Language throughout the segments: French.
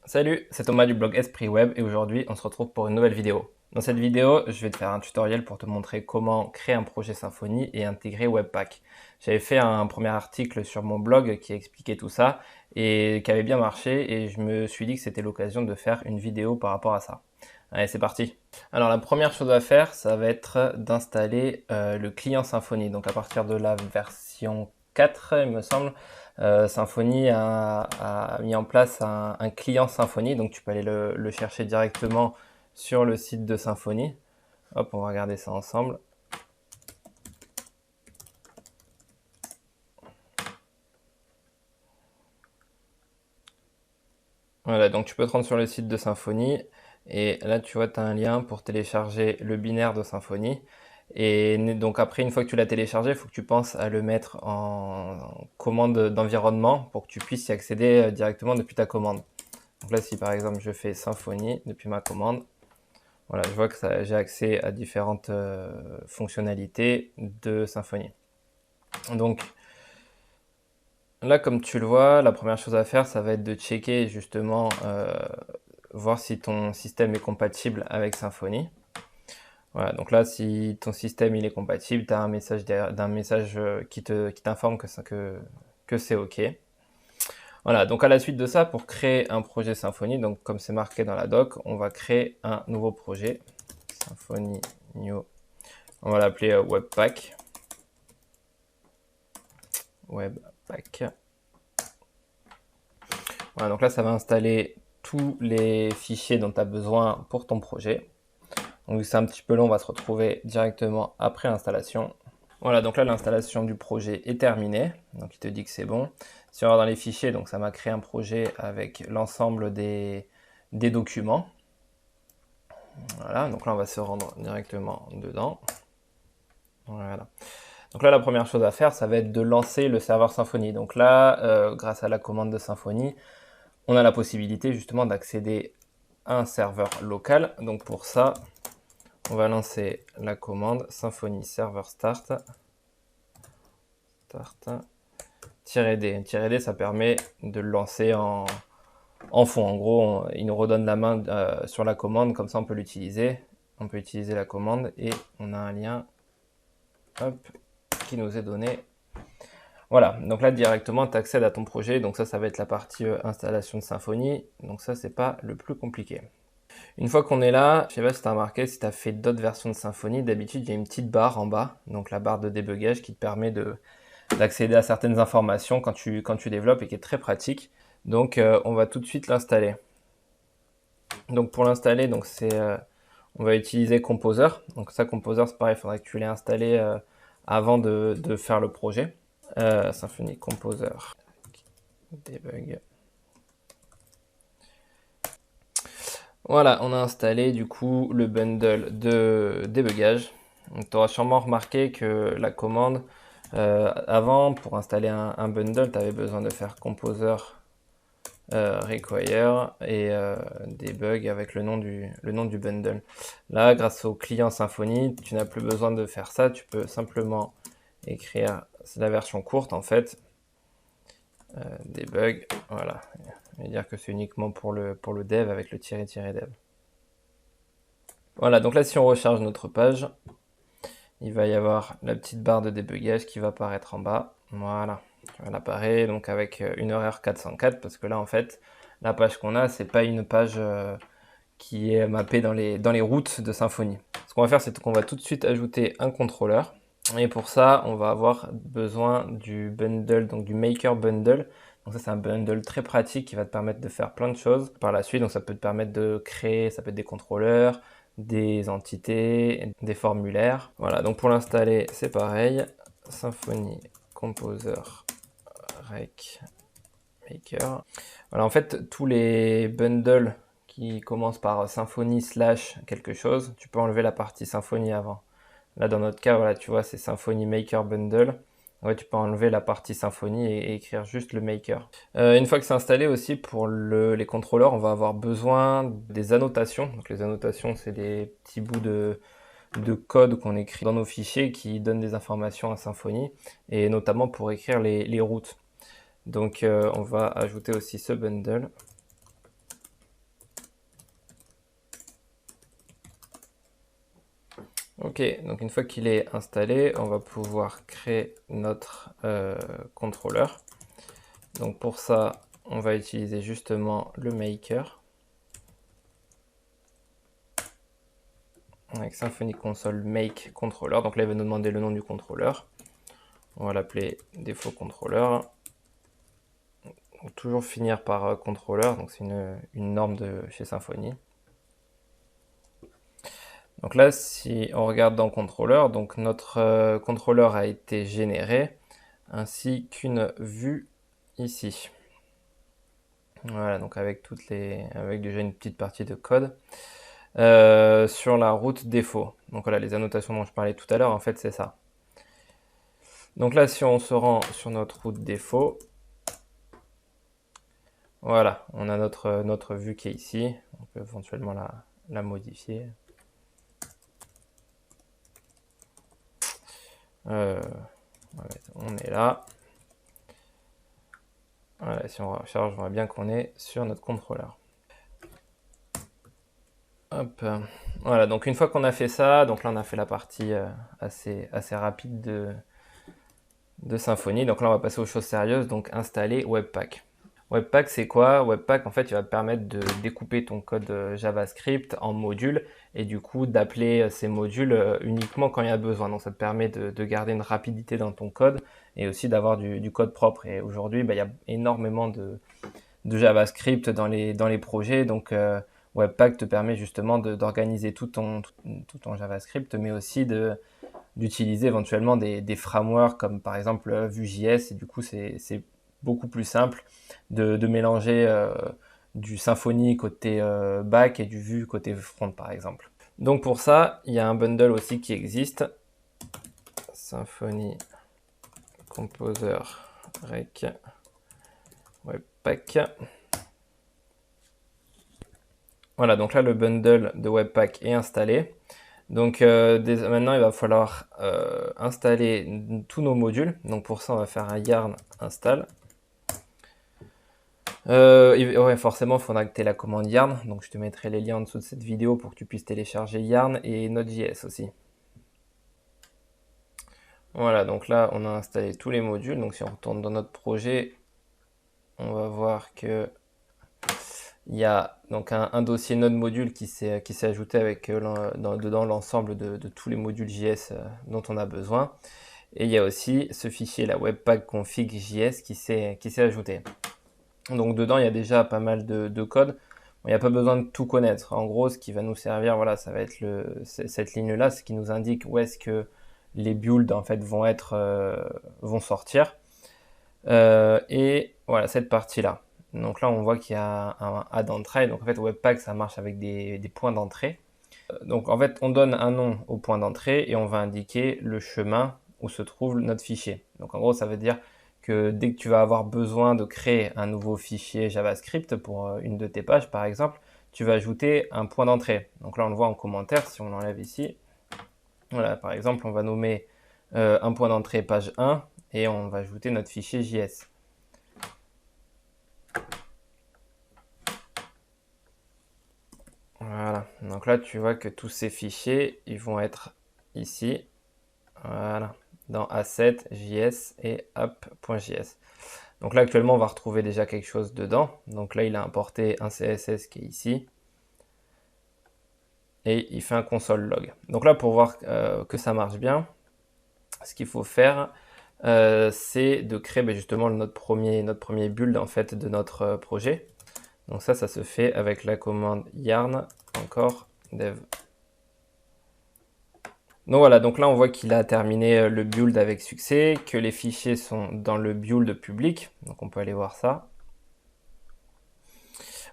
Salut, c'est Thomas du blog Esprit Web et aujourd'hui on se retrouve pour une nouvelle vidéo. Dans cette vidéo, je vais te faire un tutoriel pour te montrer comment créer un projet Symfony et intégrer Webpack. J'avais fait un premier article sur mon blog qui expliquait tout ça et qui avait bien marché et je me suis dit que c'était l'occasion de faire une vidéo par rapport à ça. Allez, c'est parti. Alors la première chose à faire, ça va être d'installer le client Symfony. Donc à partir de la version 4, il me semble, Symfony a mis en place un client Symfony, donc tu peux aller le chercher directement sur le site de Symfony. Hop, on va regarder ça ensemble. Voilà, donc tu peux te rendre sur le site de Symfony et là tu vois, tu as un lien pour télécharger le binaire de Symfony. Et donc après, une fois que tu l'as téléchargé, il faut que tu penses à le mettre en commande d'environnement pour que tu puisses y accéder directement depuis ta commande. Donc là, si par exemple je fais Symfony depuis ma commande, voilà, je vois que j'ai accès à différentes fonctionnalités de Symfony. Donc là, comme tu le vois, la première chose à faire, ça va être de checker justement, voir si ton système est compatible avec Symfony. Voilà, donc là, si ton système il est compatible, tu as un message, qui t'informe que c'est OK. Voilà, donc à la suite de ça, pour créer un projet Symfony, donc comme c'est marqué dans la doc, on va créer un nouveau projet, Symfony New. On va l'appeler Webpack. Webpack. Voilà, donc là, ça va installer tous les fichiers dont tu as besoin pour ton projet. Donc c'est un petit peu long, on va se retrouver directement après l'installation. Voilà, donc là l'installation du projet est terminée, donc il te dit que c'est bon. Si on va dans les fichiers, donc ça m'a créé un projet avec l'ensemble des documents. Voilà, donc là on va se rendre directement dedans. Voilà. Donc là la première chose à faire, ça va être de lancer le serveur Symfony. Donc là, grâce à la commande de Symfony, on a la possibilité justement d'accéder à un serveur local. Donc pour ça, on va lancer la commande Symfony server start. -d. -d, ça permet de le lancer en fond. En gros, il nous redonne la main sur la commande, comme ça on peut l'utiliser. On peut utiliser la commande et on a un lien, hop, qui nous est donné. Voilà, donc là directement tu accèdes à ton projet. Donc ça va être la partie installation de Symfony. Donc ça, c'est pas le plus compliqué. Une fois qu'on est là, je sais pas si tu as remarqué, si tu as fait d'autres versions de Symfony, d'habitude il y a une petite barre en bas, donc la barre de débugage qui te permet d'accéder à certaines informations quand tu développes et qui est très pratique. Donc on va tout de suite l'installer. Donc pour l'installer, on va utiliser Composer. Donc ça, Composer, c'est pareil, il faudrait que tu l'aies installé avant de faire le projet. Symfony Composer, debug. Voilà, on a installé du coup le bundle de débugage. Tu auras sûrement remarqué que la commande, avant, pour installer un bundle, tu avais besoin de faire Composer require et debug avec le nom du bundle. Là, grâce au client Symfony, tu n'as plus besoin de faire ça. Tu peux simplement écrire, c'est la version courte en fait, debug, voilà, et dire que c'est uniquement pour le dev avec le -dev. Voilà, donc là, si on recharge notre page, il va y avoir la petite barre de débugage qui va apparaître en bas. Voilà, elle apparaît donc avec une erreur 404 parce que là, en fait, la page qu'on a, c'est pas une page qui est mappée dans les routes de Symfony. Ce qu'on va faire, c'est qu'on va tout de suite ajouter un contrôleur. Et pour ça, on va avoir besoin du bundle, donc du maker bundle. Donc ça, c'est un bundle très pratique qui va te permettre de faire plein de choses par la suite. Donc ça peut te permettre de créer, ça peut être des contrôleurs, des entités, des formulaires. Voilà, donc pour l'installer, c'est pareil. Symfony Composer Rec Maker. Voilà, en fait, tous les bundles qui commencent par Symfony / quelque chose, tu peux enlever la partie Symfony avant. Là, dans notre cas, voilà, tu vois, c'est Symfony Maker Bundle. Ouais, tu peux enlever la partie Symfony et écrire juste le Maker. Une fois que c'est installé aussi, pour les contrôleurs, on va avoir besoin des annotations. Donc les annotations, c'est des petits bouts de code qu'on écrit dans nos fichiers qui donnent des informations à Symfony, et notamment pour écrire les routes. Donc on va ajouter aussi ce bundle. Ok, donc une fois qu'il est installé, on va pouvoir créer notre contrôleur. Donc pour ça, on va utiliser justement le maker. Avec Symfony Console make controller. Donc là, il va nous demander le nom du contrôleur. On va l'appeler défaut contrôleur. Donc toujours finir par contrôleur, donc c'est une norme de chez Symfony. Donc là, si on regarde dans contrôleur, donc notre contrôleur a été généré, ainsi qu'une vue ici. Voilà, donc avec déjà une petite partie de code. Sur la route défaut. Donc voilà, les annotations dont je parlais tout à l'heure, en fait, c'est ça. Donc là, si on se rend sur notre route défaut, voilà, on a notre vue qui est ici. On peut éventuellement la modifier. On est là. Voilà, si on recharge, on voit bien qu'on est sur notre contrôleur. Hop. Voilà, donc une fois qu'on a fait ça, donc là on a fait la partie assez rapide de Symfony. Donc là on va passer aux choses sérieuses, donc installer Webpack. Webpack, c'est quoi? Webpack, en fait, il va te permettre de découper ton code JavaScript en modules et du coup d'appeler ces modules uniquement quand il y a besoin. Donc ça te permet de garder une rapidité dans ton code et aussi d'avoir du code propre. Et aujourd'hui, il y a énormément de JavaScript dans les projets. Donc Webpack te permet justement d'organiser tout ton JavaScript, mais aussi d'utiliser éventuellement des frameworks comme par exemple Vue.js. Et du coup, c'est beaucoup plus simple de mélanger du Symfony côté back et du Vue côté front, par exemple. Donc pour ça, il y a un bundle aussi qui existe. Symfony Composer Rec Webpack. Voilà, donc là, le bundle de Webpack est installé. Donc maintenant, il va falloir installer tous nos modules. Donc pour ça, on va faire un yarn install. Ouais, forcément, il faudra que tu aies la commande yarn. Donc je te mettrai les liens en dessous de cette vidéo pour que tu puisses télécharger yarn et Node.js aussi. Voilà, donc là, on a installé tous les modules. Donc si on retourne dans notre projet, on va voir que il y a donc un dossier Node module qui s'est ajouté avec dedans l'ensemble de tous les modules JS dont on a besoin. Et il y a aussi ce fichier, la webpack config JS qui s'est ajouté. Donc dedans, il y a déjà pas mal de code. Bon, il n'y a pas besoin de tout connaître. En gros, ce qui va nous servir, voilà, ça va être cette ligne-là, ce qui nous indique où est-ce que les builds en fait vont sortir. Et voilà, cette partie-là. Donc là, on voit qu'il y a un add entrée. Donc en fait, Webpack, ça marche avec des points d'entrée. Donc en fait, on donne un nom au point d'entrée et on va indiquer le chemin où se trouve notre fichier. Donc en gros, ça veut dire que dès que tu vas avoir besoin de créer un nouveau fichier JavaScript pour une de tes pages, par exemple, tu vas ajouter un point d'entrée. Donc là, on le voit en commentaire, si on l'enlève ici. Voilà, par exemple, on va nommer un point d'entrée page 1 et on va ajouter notre fichier JS. Voilà, donc là, tu vois que tous ces fichiers, ils vont être ici. Voilà, dans Asset, JS et app.js. Donc là, actuellement, on va retrouver déjà quelque chose dedans. Donc là, il a importé un CSS qui est ici. Et il fait un console log. Donc là, pour voir que ça marche bien, ce qu'il faut faire, c'est de créer justement notre premier build en fait de notre projet. Donc ça se fait avec la commande yarn encore dev. Donc voilà, donc là on voit qu'il a terminé le build avec succès, que les fichiers sont dans le build public, donc on peut aller voir ça.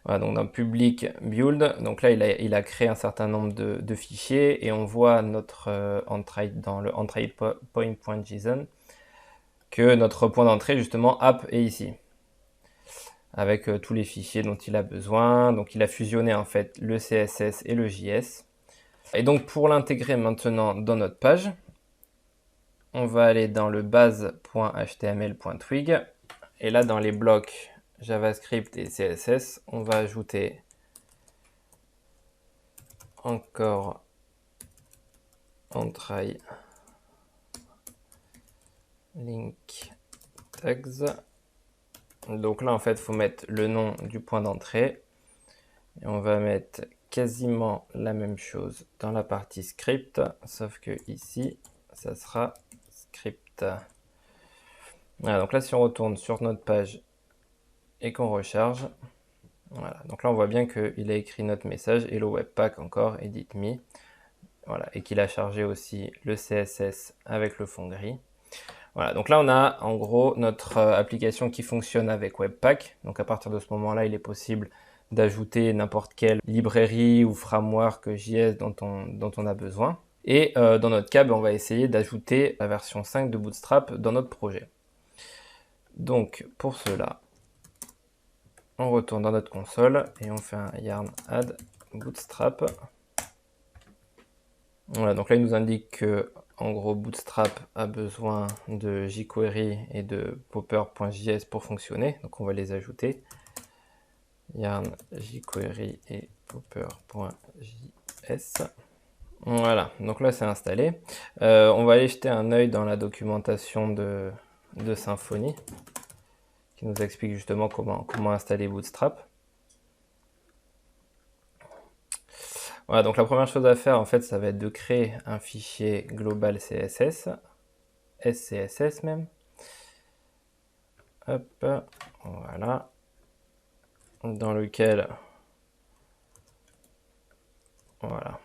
Voilà, donc dans public build, donc là il a créé un certain nombre de fichiers et on voit notre entrée dans le entry point.json que notre point d'entrée justement app est ici avec tous les fichiers dont il a besoin. Donc il a fusionné en fait le CSS et le JS. Et donc pour l'intégrer maintenant dans notre page, on va aller dans le base.html.twig et là dans les blocs JavaScript et CSS, on va ajouter encore entry link tags. Donc là, en fait, il faut mettre le nom du point d'entrée. Et on va mettre quasiment la même chose dans la partie script, sauf que ici, ça sera script. Voilà, donc là, si on retourne sur notre page et qu'on recharge, voilà, donc là, on voit bien qu'il a écrit notre message, Hello Webpack encore, edit me, voilà, et qu'il a chargé aussi le CSS avec le fond gris. Voilà, donc là, on a en gros notre application qui fonctionne avec Webpack. Donc à partir de ce moment-là, il est possible d'ajouter n'importe quelle librairie ou framework JS dont on a besoin. Et dans notre cas, on va essayer d'ajouter la version 5 de Bootstrap dans notre projet. Donc pour cela, on retourne dans notre console et on fait un yarn add bootstrap. Voilà, donc là il nous indique que en gros Bootstrap a besoin de jQuery et de popper.js pour fonctionner, donc on va les ajouter. Yarn jQuery et popper.js. Voilà, donc là c'est installé. On va aller jeter un œil dans la documentation de Symfony qui nous explique justement comment installer Bootstrap. Voilà, donc la première chose à faire en fait, ça va être de créer un fichier global CSS, SCSS même. Hop, voilà, dans lequel, voilà.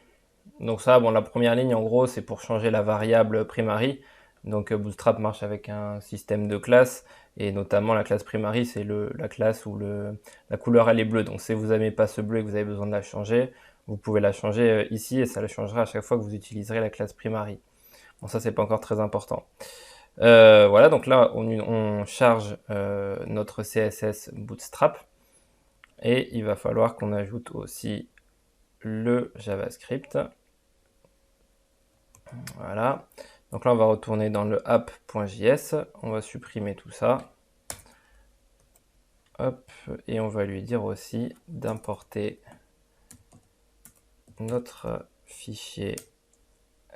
Donc ça, bon, la première ligne en gros, c'est pour changer la variable primary. Donc Bootstrap marche avec un système de classes, et notamment la classe primary, c'est la classe où la couleur elle est bleue. Donc si vous n'aimez pas ce bleu et que vous avez besoin de la changer, vous pouvez la changer ici et ça la changera à chaque fois que vous utiliserez la classe primary. Bon, ça c'est pas encore très important. Voilà, donc là on charge notre CSS Bootstrap et il va falloir qu'on ajoute aussi le JavaScript. Voilà, donc là on va retourner dans le app.js, on va supprimer tout ça. Hop, et on va lui dire aussi d'importer notre fichier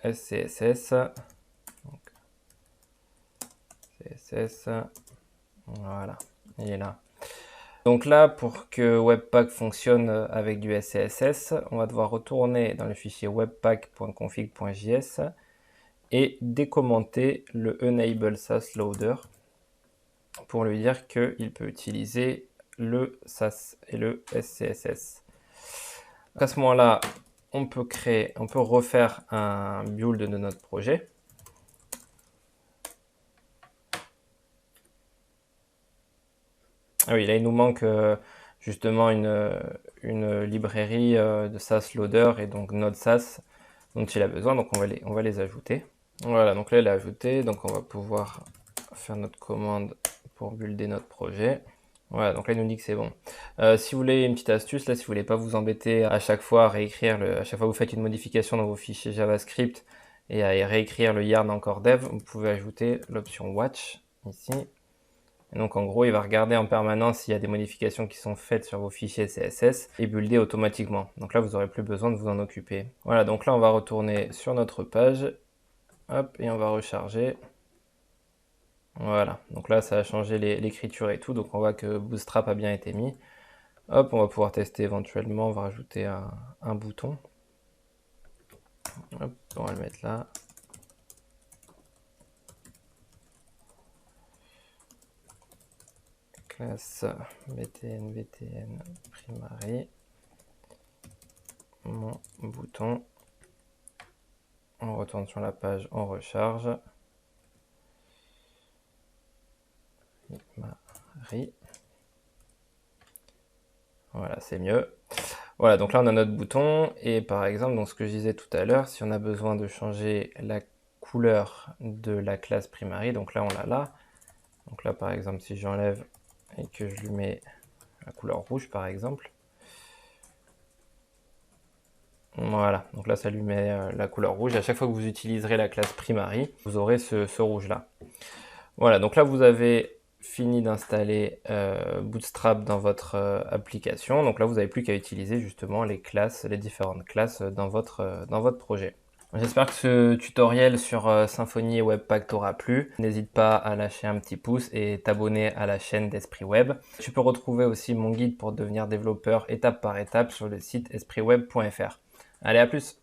SCSS. Donc, CSS, voilà, il est là. Donc là, pour que Webpack fonctionne avec du SCSS, on va devoir retourner dans le fichier webpack.config.js et décommenter le enable Sass loader pour lui dire qu'il peut utiliser le Sass et le SCSS. Donc à ce moment-là, on peut refaire un build de notre projet. Ah oui, là il nous manque justement une librairie de Sass loader et donc Node Sass dont il a besoin, donc on va les ajouter. Voilà, donc là il est ajouté, donc on va pouvoir faire notre commande pour builder notre projet. Voilà, donc là il nous dit que c'est bon. Si vous voulez une petite astuce, là si vous voulez pas vous embêter à chaque fois à réécrire, à chaque fois que vous faites une modification dans vos fichiers JavaScript et à réécrire le yarn encore dev, vous pouvez ajouter l'option watch ici. Et donc en gros, il va regarder en permanence s'il y a des modifications qui sont faites sur vos fichiers CSS et builder automatiquement. Donc là, vous n'aurez plus besoin de vous en occuper. Voilà, donc là, on va retourner sur notre page. Hop, et on va recharger. Voilà, donc là, ça a changé l'écriture et tout. Donc on voit que Bootstrap a bien été mis. Hop, on va pouvoir tester éventuellement. On va rajouter un bouton. Hop, on va le mettre là. Classe btn primary, mon bouton, on retourne sur la page, on recharge, primary, voilà c'est mieux. Voilà, donc là on a notre bouton et par exemple, donc ce que je disais tout à l'heure, si on a besoin de changer la couleur de la classe primary, donc là on l'a là, donc là par exemple si j'enlève et que je lui mets la couleur rouge par exemple, voilà, donc là ça lui met la couleur rouge. À chaque fois que vous utiliserez la classe primary, vous aurez ce rouge là. Voilà, donc là vous avez fini d'installer Bootstrap dans votre application. Donc là vous n'avez plus qu'à utiliser justement les différentes classes dans votre projet. J'espère que ce tutoriel sur Symfony et Webpack t'aura plu. N'hésite pas à lâcher un petit pouce et t'abonner à la chaîne d'Esprit Web. Tu peux retrouver aussi mon guide pour devenir développeur étape par étape sur le site espritsweb.fr. Allez, à plus!